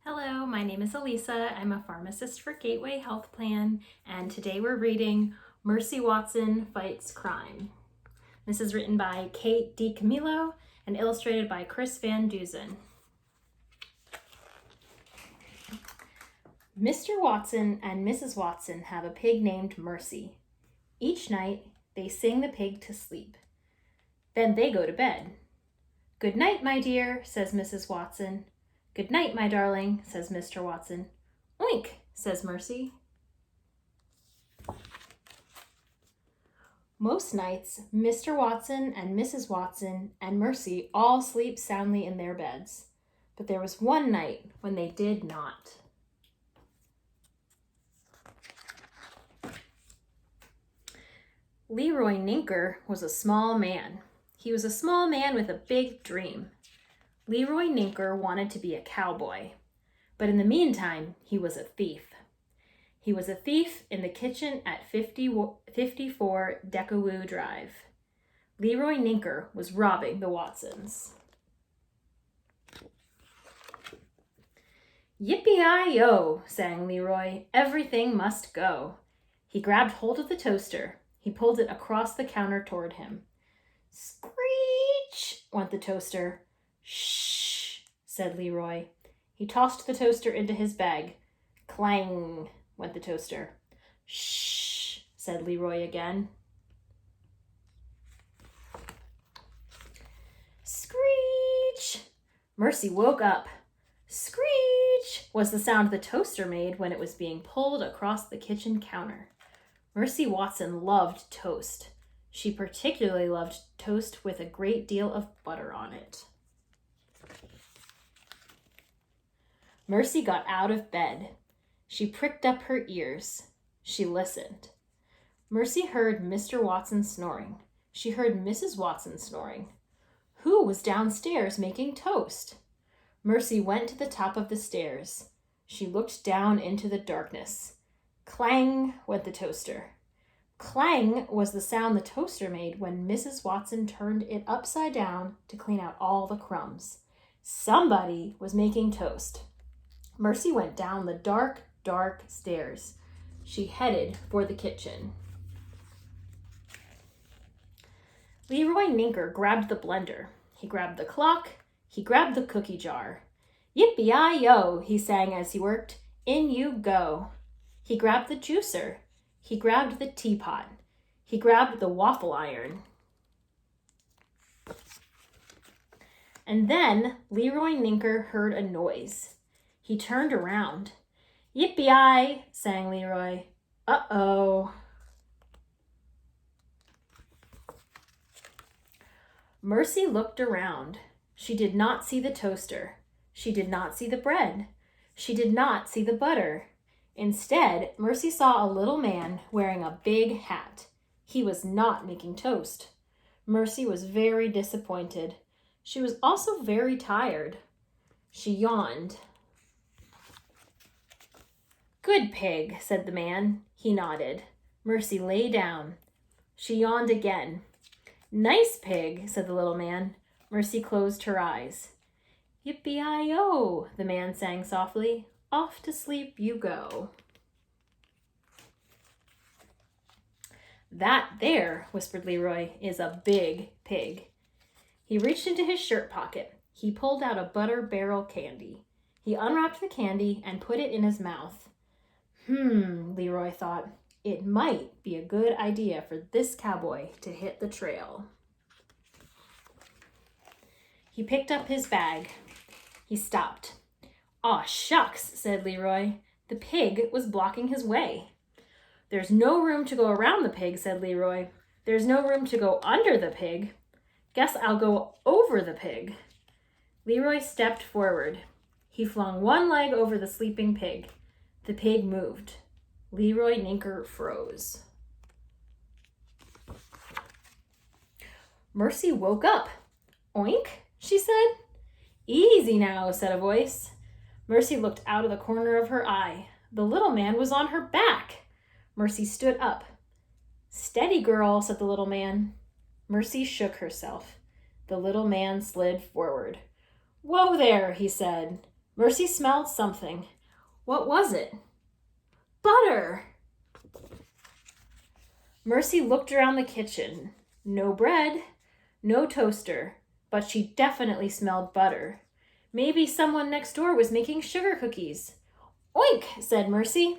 Hello, my name is Alisa. I'm a pharmacist for Gateway Health Plan, and today we're reading Mercy Watson Fights Crime. This is written by Kate DiCamillo and illustrated by Chris Van Duzen. Mr. Watson and Mrs. Watson have a pig named Mercy. Each night, they sing the pig to sleep. Then they go to bed. "Good night, my dear," says Mrs. Watson. "Good night, my darling," says Mr. Watson. "Oink," says Mercy. Most nights, Mr. Watson and Mrs. Watson and Mercy all sleep soundly in their beds. But there was one night when they did not. Leroy Ninker was a small man. He was a small man with a big dream. Leroy Ninker wanted to be a cowboy, but in the meantime, he was a thief. He was a thief in the kitchen at 54 Decawoo Drive. Leroy Ninker was robbing the Watsons. "Yippee-yi-yo," sang Leroy. "Everything must go." He grabbed hold of the toaster. He pulled it across the counter toward him. "Screech," went the toaster. "Shh," said Leroy. He tossed the toaster into his bag. Clang, went the toaster. "Shh," said Leroy again. Screech! Mercy woke up. Screech was the sound the toaster made when it was being pulled across the kitchen counter. Mercy Watson loved toast. She particularly loved toast with a great deal of butter on it. Mercy got out of bed. She pricked up her ears. She listened. Mercy heard Mr. Watson snoring. She heard Mrs. Watson snoring. Who was downstairs making toast? Mercy went to the top of the stairs. She looked down into the darkness. Clang went the toaster. Clang was the sound the toaster made when Mrs. Watson turned it upside down to clean out all the crumbs. Somebody was making toast. Mercy went down the dark, dark stairs. She headed for the kitchen. Leroy Ninker grabbed the blender. He grabbed the clock. He grabbed the cookie jar. "Yippee-yi-yo," he sang as he worked. "In you go." He grabbed the juicer. He grabbed the teapot. He grabbed the waffle iron. And then Leroy Ninker heard a noise. He turned around. "Yippee-yi," sang Leroy. "Uh-oh." Mercy looked around. She did not see the toaster. She did not see the bread. She did not see the butter. Instead, Mercy saw a little man wearing a big hat. He was not making toast. Mercy was very disappointed. She was also very tired. She yawned. "Good pig," said the man. He nodded. Mercy lay down. She yawned again. "Nice pig," said the little man. Mercy closed her eyes. "Yippee-yi-yo," the man sang softly. "Off to sleep you go." "That there," whispered Leroy, "is a big pig." He reached into his shirt pocket. He pulled out a butter barrel candy. He unwrapped the candy and put it in his mouth. Leroy thought, it might be a good idea for this cowboy to hit the trail. He picked up his bag. He stopped. "Aw, shucks," said Leroy. The pig was blocking his way. "There's no room to go around the pig," said Leroy. "There's no room to go under the pig. Guess I'll go over the pig." Leroy stepped forward. He flung one leg over the sleeping pig. The pig moved. Leroy Ninker froze. Mercy woke up. "Oink," she said. "Easy now," said a voice. Mercy looked out of the corner of her eye. The little man was on her back. Mercy stood up. "Steady, girl," said the little man. Mercy shook herself. The little man slid forward. "Whoa there," he said. Mercy smelled something. What was it? Butter! Mercy looked around the kitchen. No bread, no toaster, but she definitely smelled butter. Maybe someone next door was making sugar cookies. Oink, said Mercy.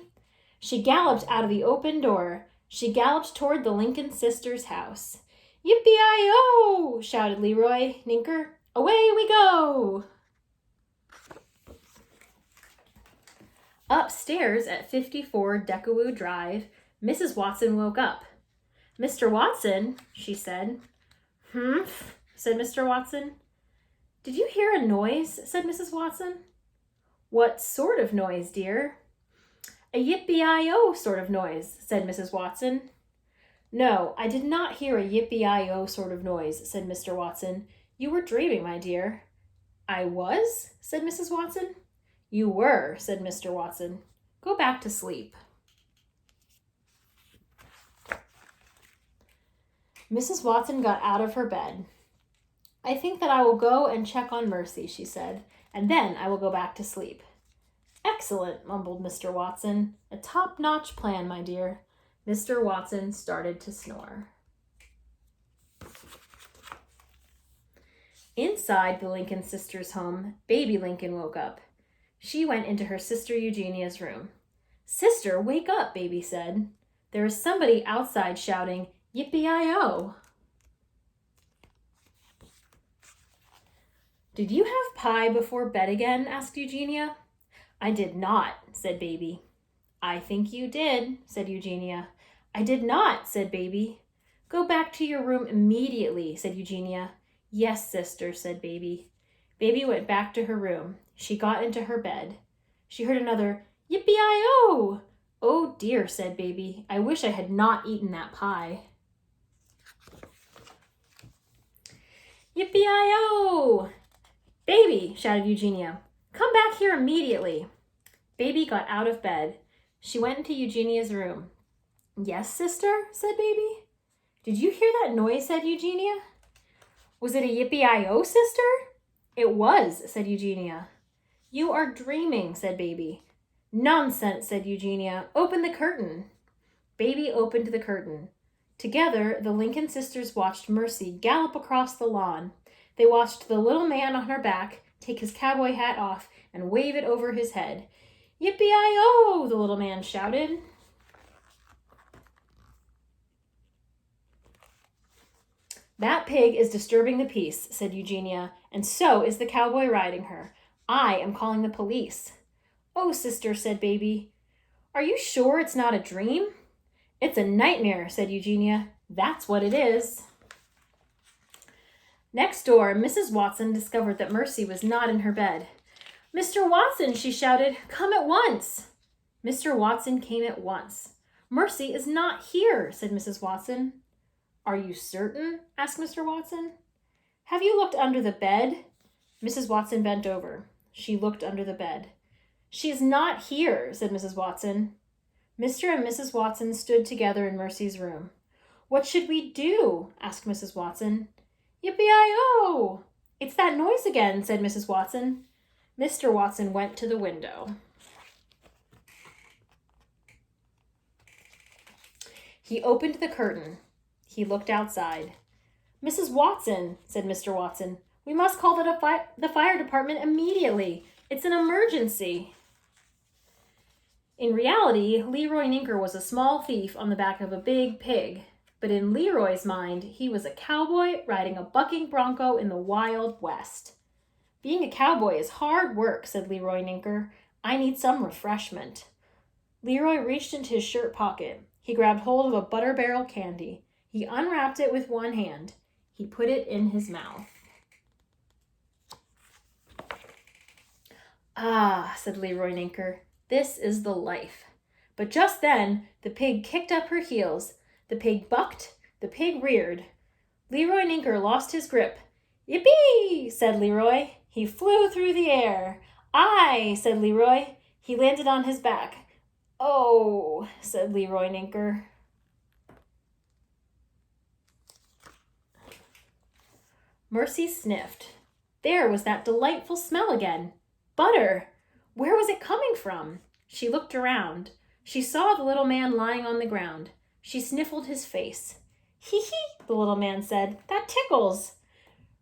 She galloped out of the open door. She galloped toward the Lincoln sisters' house. Yippee-i-oh, shouted Leroy Ninker. Away we go! Upstairs at 54 Deckawoo Drive, Mrs. Watson woke up. Mr. Watson, she said. Humph, said Mr. Watson. Did you hear a noise? Said Mrs. Watson. What sort of noise, dear? A yippee-i-oh sort of noise, said Mrs. Watson. No, I did not hear a yippee-i-oh sort of noise, said Mr. Watson. You were dreaming, my dear. I was? Said Mrs. Watson. You were, said Mr. Watson. Go back to sleep. Mrs. Watson got out of her bed. I think that I will go and check on Mercy, she said, and then I will go back to sleep. Excellent, mumbled Mr. Watson. A top-notch plan, my dear. Mr. Watson started to snore. Inside the Lincoln sisters' home, baby Lincoln woke up. She went into her sister Eugenia's room. Sister, wake up, baby said. There is somebody outside shouting, Yippee-i-oh. Did you have pie before bed again? Asked Eugenia. I did not, said baby. I think you did, said Eugenia. I did not, said baby. Go back to your room immediately, said Eugenia. Yes, sister, said baby. Baby went back to her room. She got into her bed. She heard another, Yippee-i-oh! Oh dear, said baby. I wish I had not eaten that pie. Yippee-i-oh! Baby, shouted Eugenia. Come back here immediately. Baby got out of bed. She went into Eugenia's room. Yes, sister, said baby. Did you hear that noise, said Eugenia. Was it a yippee-i-oh, sister? It was, said Eugenia. You are dreaming, said baby. Nonsense, said Eugenia. Open the curtain. Baby opened the curtain. Together, the Lincoln sisters watched Mercy gallop across the lawn. They watched the little man on her back take his cowboy hat off and wave it over his head. Yippee-i-oh, the little man shouted. That pig is disturbing the peace, said Eugenia, and so is the cowboy riding her. I am calling the police. Oh, sister, said baby. Are you sure it's not a dream? It's a nightmare, said Eugenia. That's what it is. Next door, Mrs. Watson discovered that Mercy was not in her bed. Mr. Watson, she shouted, come at once. Mr. Watson came at once. Mercy is not here, said Mrs. Watson. Are you certain? Asked Mr. Watson. Have you looked under the bed? Mrs. Watson bent over. She looked under the bed. She is not here, said Mrs. Watson. Mr. and Mrs. Watson stood together in Mercy's room. What should we do? Asked Mrs. Watson. Yippee-i-oh! It's that noise again, said Mrs. Watson. Mr. Watson went to the window. He opened the curtain. He looked outside. Mrs. Watson, said Mr. Watson, we must call the fire department immediately. It's an emergency. In reality, Leroy Ninker was a small thief on the back of a big pig. But in Leroy's mind, he was a cowboy riding a bucking bronco in the Wild West. Being a cowboy is hard work, said Leroy Ninker. I need some refreshment. Leroy reached into his shirt pocket. He grabbed hold of a butter barrel candy. He unwrapped it with one hand. He put it in his mouth. Ah, said Leroy Ninker, this is the life. But just then, the pig kicked up her heels. The pig bucked. The pig reared. Leroy Ninker lost his grip. Yippee, said Leroy. He flew through the air. Aye, said Leroy. He landed on his back. Oh, said Leroy Ninker. Mercy sniffed. There was that delightful smell again. Butter! Where was it coming from? She looked around. She saw the little man lying on the ground. She sniffled his face. Hee hee, the little man said. That tickles.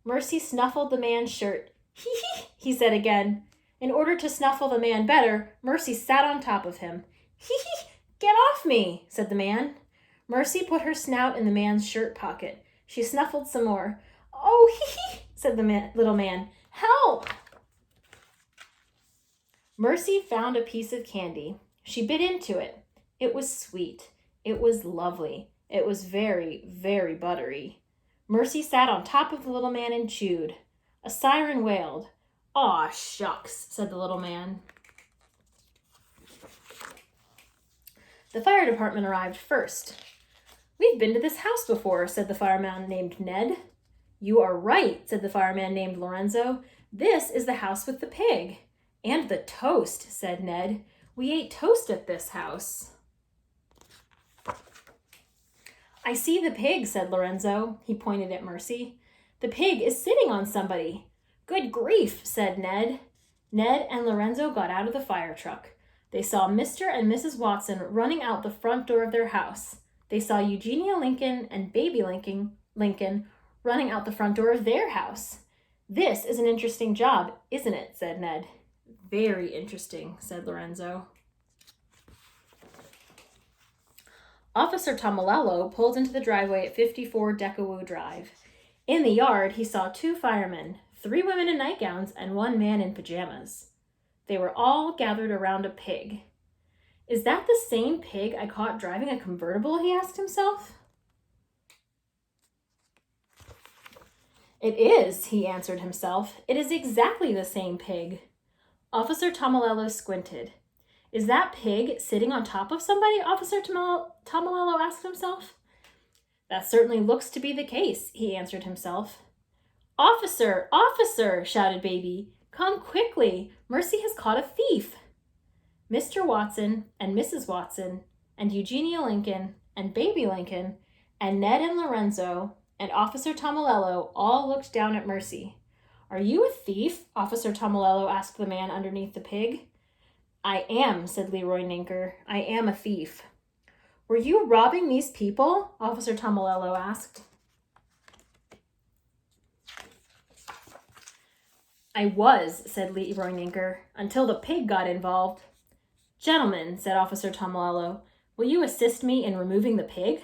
Mercy snuffled the man's shirt. Hee hee, he said again. In order to snuffle the man better, Mercy sat on top of him. Hee hee, get off me, said the man. Mercy put her snout in the man's shirt pocket. She snuffled some more. Oh, hee hee, said the little man. Help! Mercy found a piece of candy. She bit into it. It was sweet. It was lovely. It was very, very buttery. Mercy sat on top of the little man and chewed. A siren wailed. Aw, shucks, said the little man. The fire department arrived first. We've been to this house before, said the fireman named Ned. You are right, said the fireman named Lorenzo. This is the house with the pig. And the toast, said Ned. We ate toast at this house. I see the pig, said Lorenzo. He pointed at Mercy. The pig is sitting on somebody. Good grief, said Ned. Ned and Lorenzo got out of the fire truck. They saw Mr. and Mrs. Watson running out the front door of their house. They saw Eugenia Lincoln and baby Lincoln running out the front door of their house. This is an interesting job, isn't it, said Ned. Very interesting, said Lorenzo. Officer Tomalello pulled into the driveway at 54 Decawoo Drive. In the yard, he saw 2 firemen, 3 women in nightgowns, and 1 man in pajamas. They were all gathered around a pig. Is that the same pig I caught driving a convertible? He asked himself. It is, he answered himself. It is exactly the same pig. Officer Tomalello squinted. Is that pig sitting on top of somebody? Officer Tomalello asked himself. That certainly looks to be the case, he answered himself. Officer, officer, shouted Baby. Come quickly. Mercy has caught a thief. Mr. Watson and Mrs. Watson and Eugenia Lincoln and Baby Lincoln and Ned and Lorenzo and Officer Tomalello all looked down at Mercy. Are you a thief? Officer Tomalello asked the man underneath the pig. I am, said Leroy Ninker. I am a thief. Were you robbing these people? Officer Tomalello asked. I was, said Leroy Ninker, until the pig got involved. Gentlemen, said Officer Tomalello, will you assist me in removing the pig?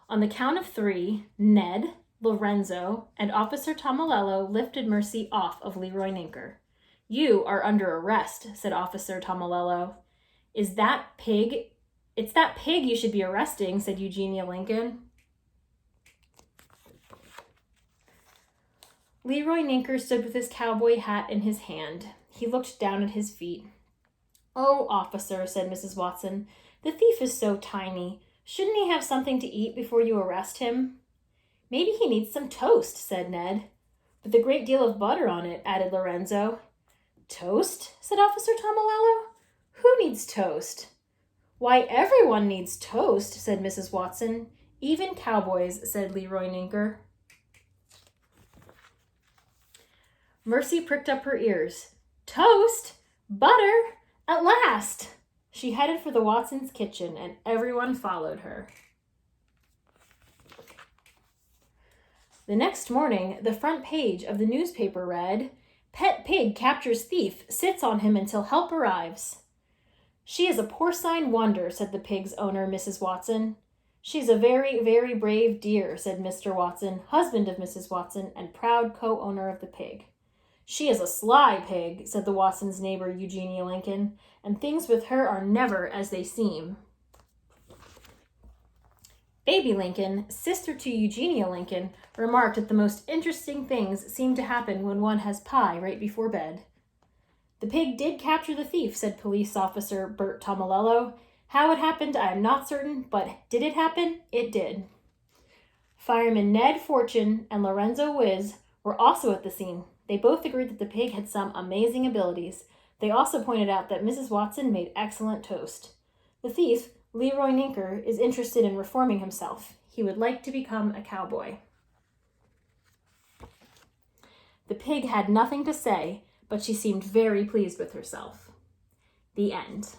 On the count of 3, Ned, Lorenzo, and Officer Tomalello lifted Mercy off of Leroy Ninker. You are under arrest, said Officer Tomalello. It's that pig you should be arresting, said Eugenia Lincoln. Leroy Ninker stood with his cowboy hat in his hand. He looked down at his feet. Oh, officer, said Mrs. Watson, the thief is so tiny. Shouldn't he have something to eat before you arrest him? Maybe he needs some toast, said Ned. With a great deal of butter on it, added Lorenzo. Toast? Said Officer Tomalello. Who needs toast? Why, everyone needs toast, said Mrs. Watson. Even cowboys, said Leroy Ninker. Mercy pricked up her ears. Toast? Butter? At last! She headed for the Watsons' kitchen, and everyone followed her. The next morning, the front page of the newspaper read, Pet Pig Captures Thief, Sits on Him Until Help Arrives. She is a porcine wonder, said the pig's owner, Mrs. Watson. She's a very, very brave dear, said Mr. Watson, husband of Mrs. Watson and proud co-owner of the pig. She is a sly pig, said the Watsons' neighbor, Eugenia Lincoln, and things with her are never as they seem. Baby Lincoln, sister to Eugenia Lincoln, remarked that the most interesting things seem to happen when one has pie right before bed. The pig did capture the thief, said Police Officer Bert Tomalello. How it happened, I am not certain, but did it happen? It did. Firemen Ned Fortune and Lorenzo Wiz were also at the scene. They both agreed that the pig had some amazing abilities. They also pointed out that Mrs. Watson made excellent toast. The thief, Leroy Ninker, is interested in reforming himself. He would like to become a cowboy. The pig had nothing to say, but she seemed very pleased with herself. The end.